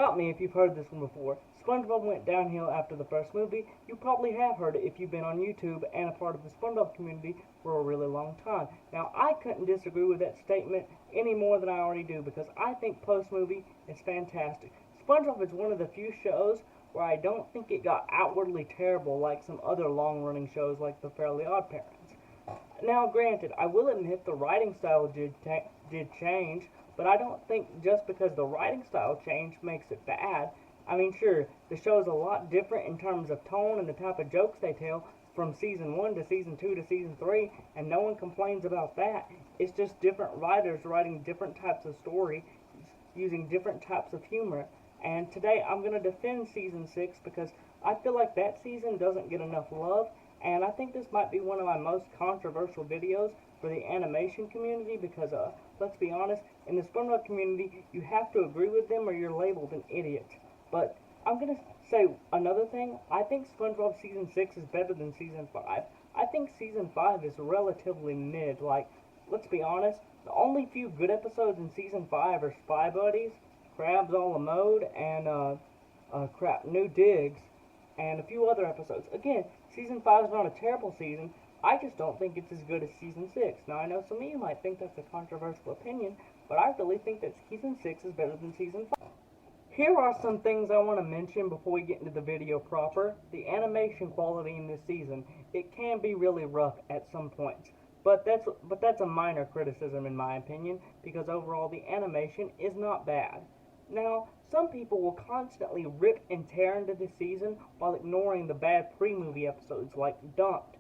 Stop me if you've heard this one before. SpongeBob went downhill after the first movie. You probably have heard it if you've been on YouTube and a part of the SpongeBob community for a really long time. Now, I couldn't disagree with that statement any more than I already do because I think post-movie is fantastic. SpongeBob is one of the few shows where I don't think it got outwardly terrible like some other long-running shows like The Fairly Odd Parents. Now, granted, I will admit the writing style did change, but I don't think just because the writing style changed makes it bad. I mean, sure, the show is a lot different in terms of tone and the type of jokes they tell from season 1 to season 2 to season 3, and no one complains about that. It's just different writers writing different types of story, using different types of humor. And today I'm going to defend season 6 because I feel like that season doesn't get enough love, and I think this might be one of my most controversial videos for the animation community because, let's be honest, in the SpongeBob community, you have to agree with them or you're labeled an idiot. But I'm going to say another thing. I think SpongeBob Season 6 is better than Season 5. I think Season 5 is relatively mid. Like, let's be honest, the only few good episodes in Season 5 are Spy Buddies, Krabs a la Mode, and, New Digs, and a few other episodes. Again, Season 5 is not a terrible season. I just don't think it's as good as Season 6. Now, I know some of you might think that's a controversial opinion, but I really think that Season 6 is better than Season 5. Here are some things I want to mention before we get into the video proper. The animation quality in this season, it can be really rough at some points. But that's a minor criticism in my opinion, because overall the animation is not bad. Now, some people will constantly rip and tear into this season while ignoring the bad pre-movie episodes like Dumped.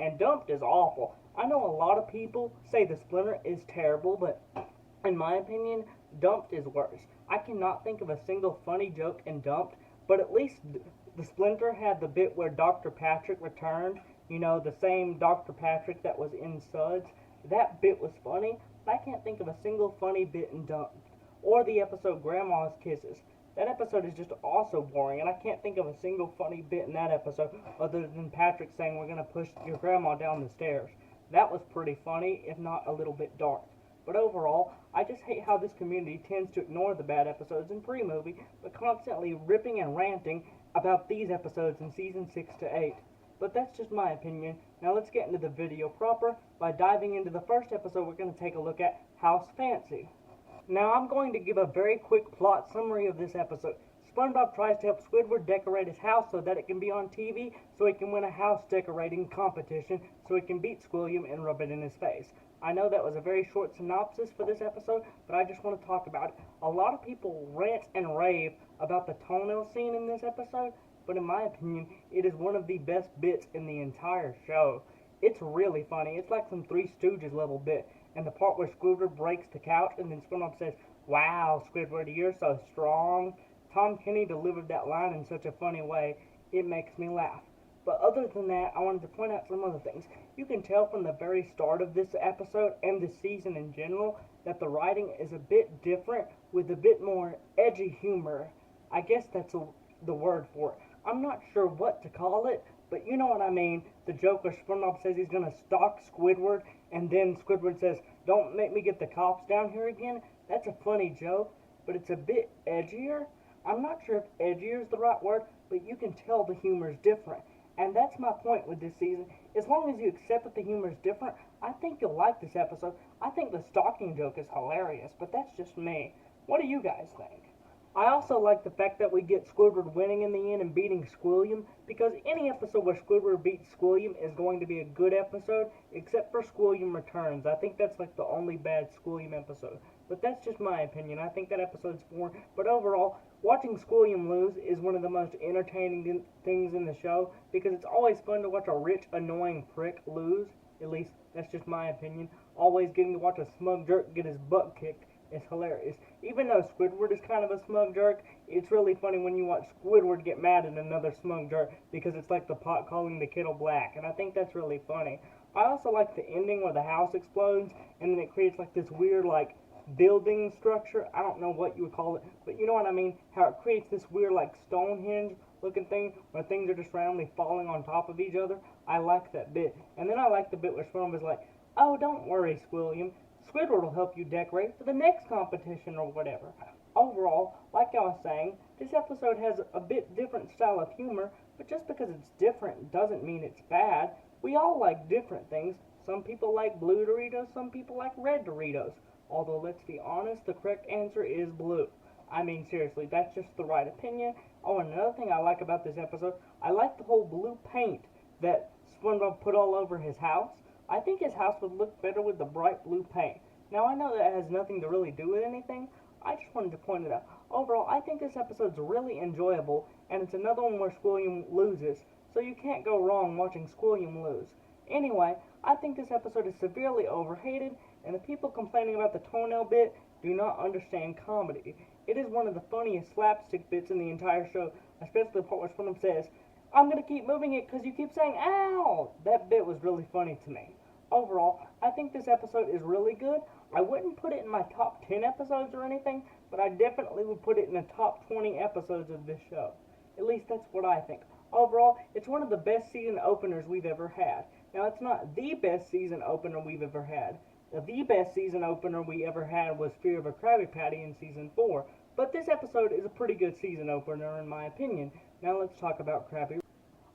And Dumped is awful. I know a lot of people say The Splinter is terrible, but in my opinion, Dumped is worse. I cannot think of a single funny joke in Dumped, but at least The Splinter had the bit where Dr. Patrick returned. You know, the same Dr. Patrick that was in Suds. That bit was funny, but I can't think of a single funny bit in Dumped. Or the episode Grandma's Kisses. That episode is just also boring, and I can't think of a single funny bit in that episode other than Patrick saying we're going to push your grandma down the stairs. That was pretty funny, if not a little bit dark. But overall, I just hate how this community tends to ignore the bad episodes in pre-movie, but constantly ripping and ranting about these episodes in season 6 to 8. But that's just my opinion. Now let's get into the video proper by diving into the first episode. We're going to take a look at House Fancy. Now I'm going to give a very quick plot summary of this episode. SpongeBob tries to help Squidward decorate his house so that it can be on TV, so he can win a house decorating competition, so he can beat Squilliam and rub it in his face. I know that was a very short synopsis for this episode, but I just want to talk about it. A lot of people rant and rave about the toenail scene in this episode, but in my opinion, it is one of the best bits in the entire show. It's really funny. It's like some Three Stooges level bit. And the part where Squidward breaks the couch and then SpongeBob says, "Wow, Squidward, you're so strong." Tom Kenny delivered that line in such a funny way, it makes me laugh. But other than that, I wanted to point out some other things. You can tell from the very start of this episode and this season in general that the writing is a bit different with a bit more edgy humor. I guess that's the word for it. I'm not sure what to call it, but you know what I mean. The joke where SpongeBob says he's going to stalk Squidward, and then Squidward says, "Don't make me get the cops down here again." That's a funny joke, but it's a bit edgier. I'm not sure if edgier is the right word, but you can tell the humor is different. And that's my point with this season. As long as you accept that the humor is different, I think you'll like this episode. I think the stalking joke is hilarious, but that's just me. What do you guys think? I also like the fact that we get Squidward winning in the end and beating Squilliam, because any episode where Squidward beats Squilliam is going to be a good episode, except for Squilliam Returns. I think that's like the only bad Squilliam episode. But that's just my opinion. I think that episode's boring. But overall, watching Squilliam lose is one of the most entertaining things in the show, because it's always fun to watch a rich, annoying prick lose. At least, that's just my opinion. Always getting to watch a smug jerk get his butt kicked is hilarious. Even though Squidward is kind of a smug jerk, it's really funny when you watch Squidward get mad at another smug jerk, because it's like the pot calling the kettle black, and I think that's really funny. I also like the ending where the house explodes, and then it creates like this weird, like, building structure. I don't know what you would call it, but you know what I mean? How it creates this weird, like, Stonehenge looking thing where things are just randomly falling on top of each other. I like that bit. And then I like the bit where SpongeBob is like, "Oh, don't worry, Squilliam. Squidward will help you decorate for the next competition," or whatever. overall, like I was saying, this episode has a bit different style of humor, but just because it's different doesn't mean it's bad. We all like different things. Some people like blue Doritos, some people like red Doritos. Although, let's be honest, the correct answer is blue. I mean, seriously, that's just the right opinion. Oh, and another thing I like about this episode, I like the whole blue paint that SpongeBob put all over his house. I think his house would look better with the bright blue paint. Now, I know that has nothing to really do with anything. I just wanted to point it out. Overall, I think this episode's really enjoyable, and it's another one where Squilliam loses, so you can't go wrong watching Squilliam lose. Anyway, I think this episode is severely overhated, and the people complaining about the toenail bit do not understand comedy. It is one of the funniest slapstick bits in the entire show, especially the part where SpongeBob says, "I'm going to keep moving it because you keep saying ow!" That bit was really funny to me. Overall, I think this episode is really good. I wouldn't put it in my top 10 episodes or anything, but I definitely would put it in the top 20 episodes of this show. At least that's what I think. Overall, it's one of the best season openers we've ever had. Now, it's not the best season opener we've ever had. The best season opener we ever had was Fear of a Krabby Patty in Season 4. But this episode is a pretty good season opener in my opinion. Now let's talk about Krabby.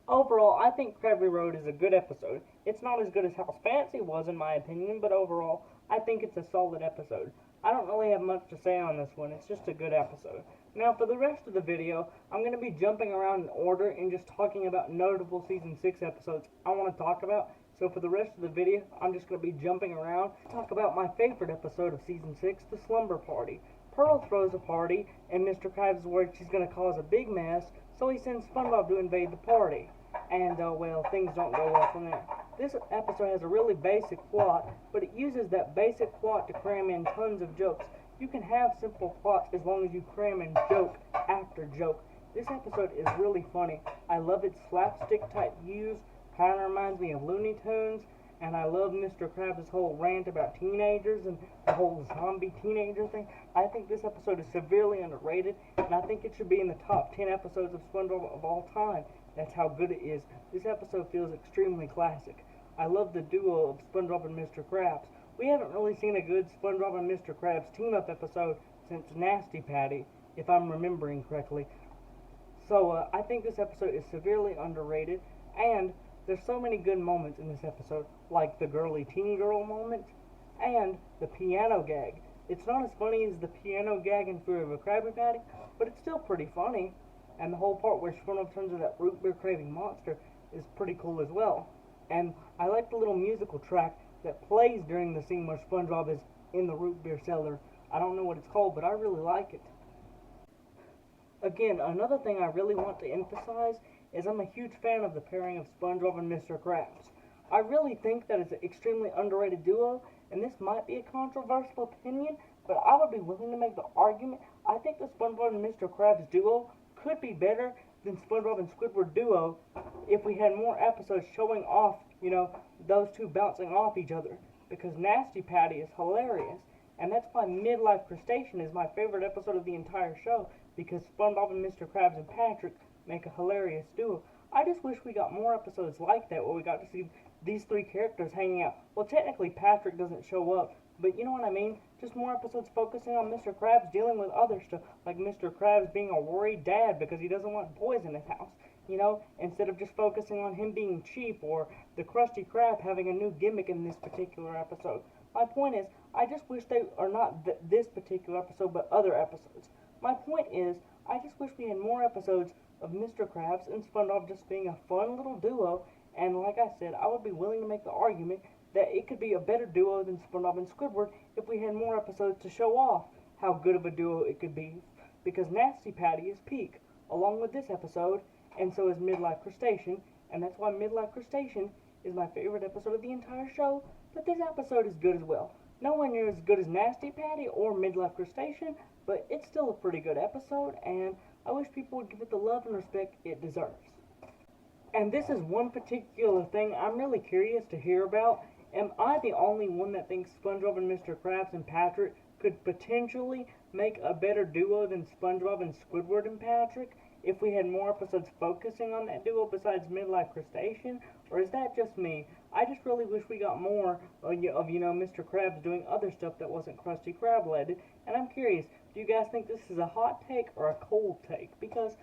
Overall, I think Krabby Road is a good episode. It's not as good as House Fancy was in my opinion, but overall, I think it's a solid episode. I don't really have much to say on this one, it's just a good episode. Now for the rest of the video, I'm going to be jumping around in order and just talking about notable Season 6 episodes I want to talk about. So for the rest of the video, I'm just going to be jumping around to talk about my favorite episode of Season 6, The Slumber Party. Pearl throws a party, and Mr. Krabs is worried she's going to cause a big mess, so he sends SpongeBob to invade the party. And, well, things don't go well from there. This episode has a really basic plot, but it uses that basic plot to cram in tons of jokes. You can have simple plots as long as you cram in joke after joke. This episode is really funny. I love its slapstick type views, kind of reminds me of Looney Tunes, and I love Mr. Krabs' whole rant about teenagers and the whole zombie teenager thing. I think this episode is severely underrated, and I think it should be in the top 10 episodes of SpongeBob of all time. That's how good it is. This episode feels extremely classic. I love the duo of SpongeBob and Mr. Krabs. We haven't really seen a good SpongeBob and Mr. Krabs team-up episode since Nasty Patty, if I'm remembering correctly. So, I think this episode is severely underrated, and there's so many good moments in this episode, like the girly teen girl moment, and the piano gag. It's not as funny as the piano gag in Fear of a Krabby Patty, but it's still pretty funny. And the whole part where SpongeBob turns into that root beer craving monster is pretty cool as well. And I like the little musical track that plays during the scene where SpongeBob is in the root beer cellar. I don't know what it's called, but I really like it. Again, another thing I really want to emphasize is I'm a huge fan of the pairing of SpongeBob and Mr. Krabs. I really think that it's an extremely underrated duo, and this might be a controversial opinion, but I would be willing to make the argument. I think the SpongeBob and Mr. Krabs duo could be better than SpongeBob and Squidward duo if we had more episodes showing off, those two bouncing off each other. Because Nasty Patty is hilarious, and that's why Midlife Crustacean is my favorite episode of the entire show, because SpongeBob and Mr. Krabs and Patrick make a hilarious duo. I just wish we got more episodes like that where we got to see these three characters hanging out. Well, technically Patrick doesn't show up, but you know what I mean? Just more episodes focusing on Mr. Krabs dealing with other stuff, like Mr. Krabs being a worried dad because he doesn't want boys in his house, instead of just focusing on him being cheap, or the Krusty Krab having a new gimmick in this particular episode. My point is, I just wish they are not this particular episode, but other episodes. My point is, I just wish we had more episodes of Mr. Krabs and SpongeBob just being a fun little duo, and like I said, I would be willing to make the argument that it could be a better duo than SpongeBob and Squidward if we had more episodes to show off how good of a duo it could be, because Nasty Patty is peak, along with this episode, and so is Midlife Crustacean, and that's why Midlife Crustacean is my favorite episode of the entire show, but this episode is good as well. Nowhere near as good as Nasty Patty or Midlife Crustacean, but it's still a pretty good episode, and I wish people would give it the love and respect it deserves. And this is one particular thing I'm really curious to hear about. Am I the only one that thinks SpongeBob and Mr. Krabs and Patrick could potentially make a better duo than SpongeBob and Squidward and Patrick if we had more episodes focusing on that duo besides Midlife Crustacean? Or is that just me? I just really wish we got more of Mr. Krabs doing other stuff that wasn't Krusty Krab related. And I'm curious, Do you guys think this is a hot take or a cold take? Because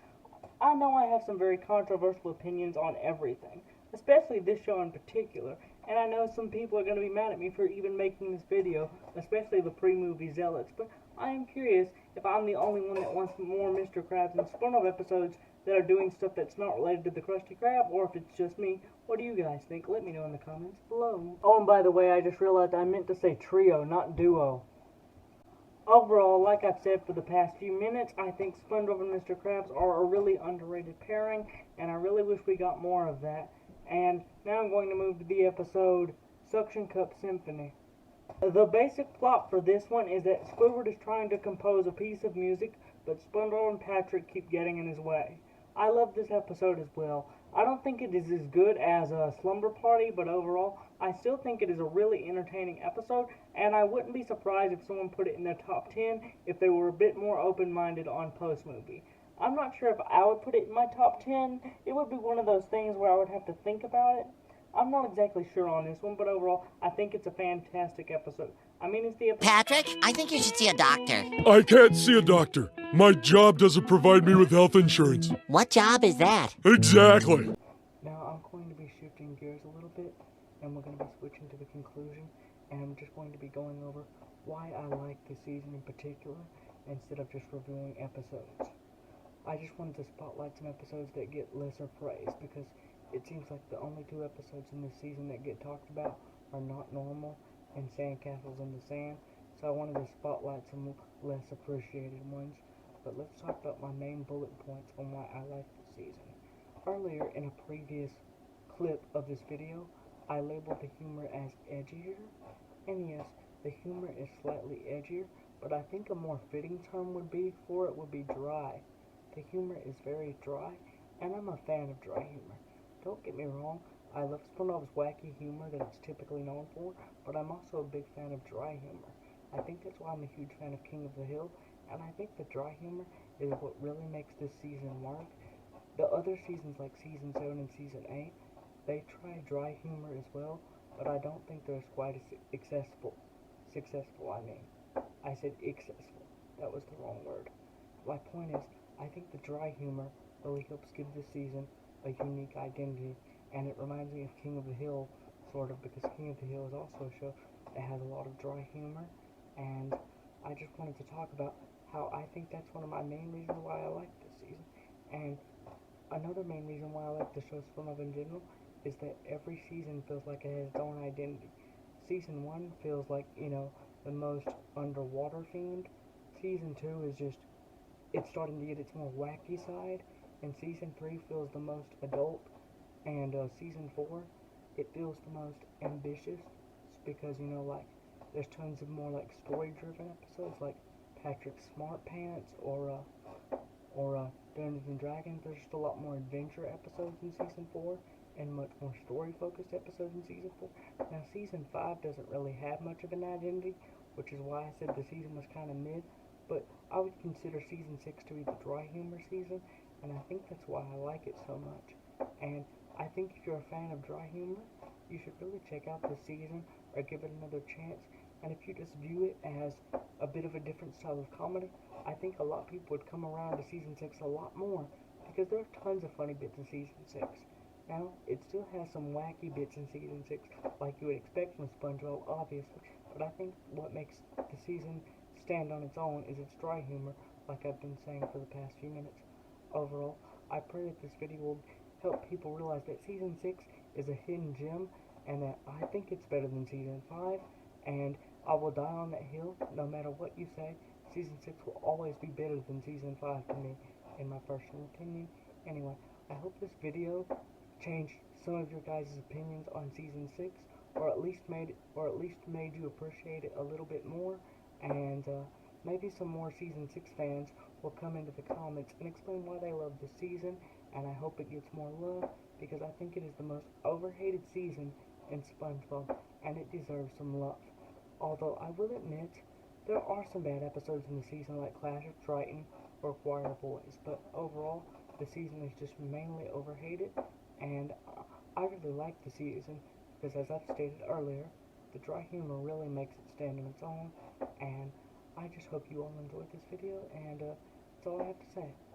I know I have some very controversial opinions on everything, especially this show in particular, and I know some people are going to be mad at me for even making this video, especially the pre-movie zealots, but I am curious if I'm the only one that wants more Mr. Krabs and SpongeBob episodes that are doing stuff that's not related to the Krusty Krab, or if it's just me. What do you guys think? Let me know in the comments below. Oh, and by the way, I just realized I meant to say trio, not duo. Overall, like I've said for the past few minutes, I think SpongeBob and Mr. Krabs are a really underrated pairing, and I really wish we got more of that. And now I'm going to move to the episode Suction Cup Symphony. The basic plot for this one is that Squidward is trying to compose a piece of music, but SpongeBob and Patrick keep getting in his way. I love this episode as well. I don't think it is as good as Slumber Party, but overall, I still think it is a really entertaining episode, and I wouldn't be surprised if someone put it in their top 10 if they were a bit more open-minded on post-movie. I'm not sure if I would put it in my top 10. It would be one of those things where I would have to think about it. I'm not exactly sure on this one, but overall, I think it's a fantastic episode. I mean, it's the episode... Patrick, I think you should see a doctor. I can't see a doctor. My job doesn't provide me with health insurance. What job is that? Exactly. Now, I'm going to be shifting gears a little bit, and we're going to be switching to the conclusion, and I'm just going to be going over why I like this season in particular, instead of just reviewing episodes. I just wanted to spotlight some episodes that get lesser praise, because it seems like the only two episodes in this season that get talked about are Not Normal and Sandcastles in the Sand, so I wanted to spotlight some less appreciated ones. But let's talk about my main bullet points on why I like this season. Earlier in a previous clip of this video, I labeled the humor as edgier, and yes, the humor is slightly edgier, but I think a more fitting term would be dry. The humor is very dry, and I'm a fan of dry humor. Don't get me wrong, I love SpongeBob's wacky humor that it's typically known for, but I'm also a big fan of dry humor. I think that's why I'm a huge fan of King of the Hill, and I think the dry humor is what really makes this season work. The other seasons, like Season 7 and Season 8, they try dry humor as well, but I don't think they're as quite as successful. I said accessible. That was the wrong word. My point is, I think the dry humor really helps give this season a unique identity, and it reminds me of King of the Hill, sort of, because King of the Hill is also a show that has a lot of dry humor, and I just wanted to talk about how I think that's one of my main reasons why I like this season. And another main reason why I like the show SpongeBob in general is that every season feels like it has its own identity. Season 1 feels like, the most underwater themed. Season 2 is just, it's starting to get its more wacky side, and Season 3 feels the most adult, and Season 4, it feels the most ambitious, because, there's tons of more, story-driven episodes, like Patrick's Smart Pants, or Dungeons and Dragons. There's just a lot more adventure episodes in Season 4, and much more story-focused episodes in Season 4. Now, Season 5 doesn't really have much of an identity, which is why I said the season was kind of mid, but I would consider Season 6 to be the dry humor season, and I think that's why I like it so much. And I think if you're a fan of dry humor, you should really check out this season, or give it another chance. And if you just view it as a bit of a different style of comedy, I think a lot of people would come around to Season 6 a lot more, because there are tons of funny bits in Season 6. Now, it still has some wacky bits in Season 6, like you would expect from SpongeBob, obviously, but I think what makes the season stand on its own is its dry humor, like I've been saying for the past few minutes. Overall, I pray that this video will help people realize that Season 6 is a hidden gem, and that I think it's better than Season 5, and I will die on that hill, no matter what you say. Season 6 will always be better than Season 5 to me, in my personal opinion. Anyway, I hope this video changed some of your guys' opinions on Season 6, or at least made you appreciate it a little bit more, and maybe some more Season 6 fans will come into the comments and explain why they love this season, and I hope it gets more love, because I think it is the most overhated season in SpongeBob, and it deserves some love. Although I will admit, there are some bad episodes in the season, like Clash of Triton or Choir Boys, but overall, the season is just mainly overhated, and I really like the season, because as I've stated earlier, the dry humor really makes it stand on its own, and I just hope you all enjoyed this video, and that's all I have to say.